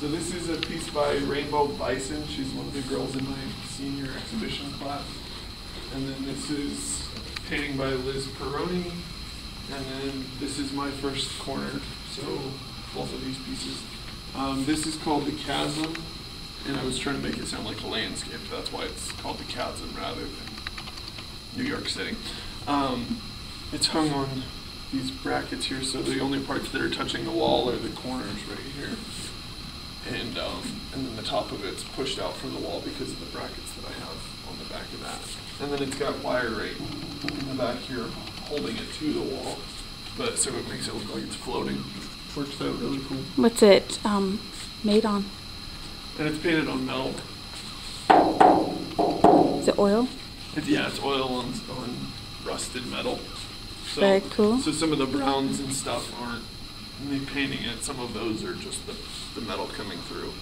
So this is a piece by Rainbow Bison. She's one of the girls in my senior exhibition class. And then this is a painting by Liz Peroni. And then this is my first corner. So both of these pieces. This is called The Chasm. And I was trying to make it sound like a landscape. That's why it's called The Chasm rather than New York City. It's hung on these brackets here, so the only parts that are touching the wall are the corners right here. And then the top of it's pushed out from the wall because of the brackets that I have on the back of that. And then it's got wire right in the back here holding it to the wall, but so it makes it look like it's floating. Works out really cool. What's it made on? And it's painted on metal. Is it oil? Yeah, it's oil on rusted metal. So, very cool. So some of the browns and stuff aren't me painting it. Some of those are just the metal coming through.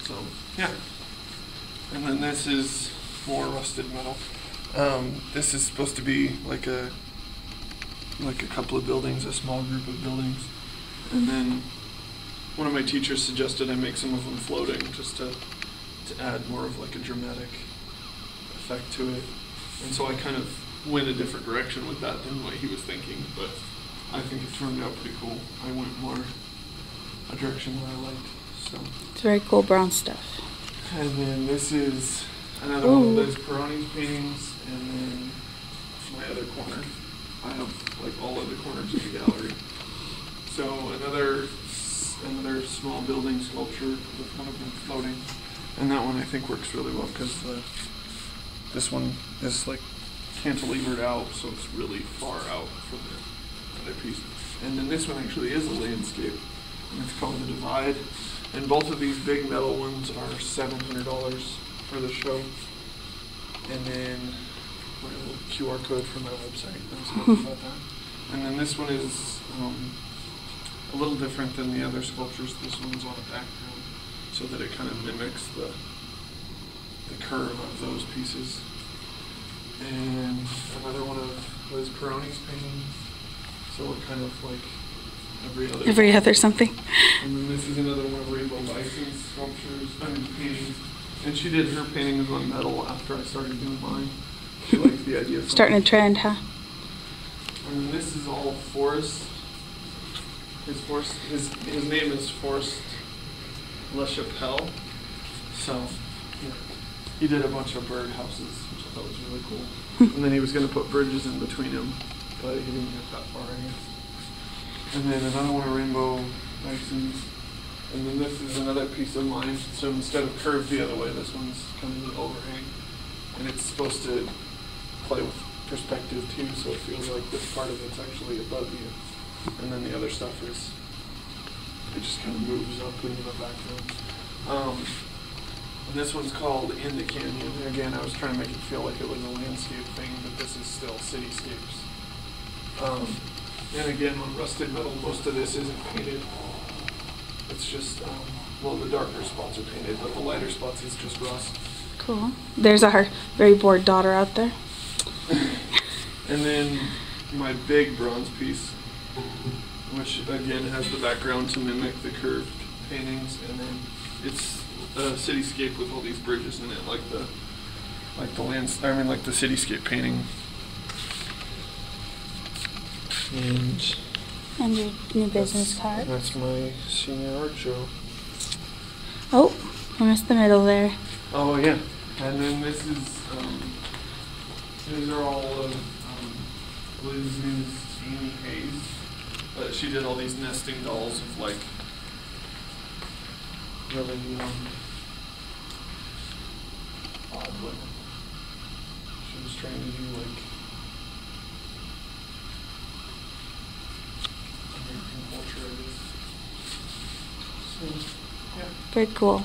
So yeah. And then this is more rusted metal. This is supposed to be like a couple of buildings, a small group of buildings. And then one of my teachers suggested I make some of them floating just to add more of like a dramatic effect to it. And so I kind of went a different direction with that than what he was thinking, but I think it turned out pretty cool. I went more a direction that I liked. So it's very cool brown stuff. And then this is another one of those Peroni's paintings, and then my other corner. I have like all of the corners of the gallery. So another small building sculpture with one of them floating, and that one I think works really well because this one is like cantilevered out, so it's really far out from the other piece. And then this one actually is a landscape, and it's called The Divide. And both of these big metal ones are $700 for the show. And then my little QR code for my website. About that. And then this one is a little different than the other sculptures. This one's on a background, so that it kind of mimics the curve of those pieces. And another one of Liz Peroni's paintings. So we're kind of like every other something. And then this is another one of Rainbow Bison's sculptures, paintings. And she did her paintings on metal after I started doing mine. She liked the idea of starting a trend, huh? And then this is all Forrest. His name is Forrest LaChapelle. So yeah, he did a bunch of bird houses, which I thought was really cool. And then he was going to put bridges in between them, but he didn't get that far, I guess. And then another one of Rainbow Bison's. And then this is another piece of mine. So instead of curved the other way, this one's kind of an overhang. And it's supposed to play with perspective too, so it feels like this part of it's actually above you. And then the other stuff is, it just kind of moves up into the background. And this one's called In the Canyon. And again, I was trying to make it feel like it was a landscape thing, but this is still cityscapes. And again, on rusted metal, most of this isn't painted. It's just, well, the darker spots are painted, but the lighter spots is just rust. Cool. There's our very bored daughter out there. And then my big bronze piece, which again has the background to mimic the curved paintings, and then it's a cityscape with all these bridges in it, like the cityscape painting. And your new business card. That's my senior art show. Oh, I missed the middle there. Oh yeah. And then this is, these are all of Liz News' Amy Hayes. She did all these nesting dolls of like really odd women. She was trying to do like American culture, I guess. So, yeah. Very cool.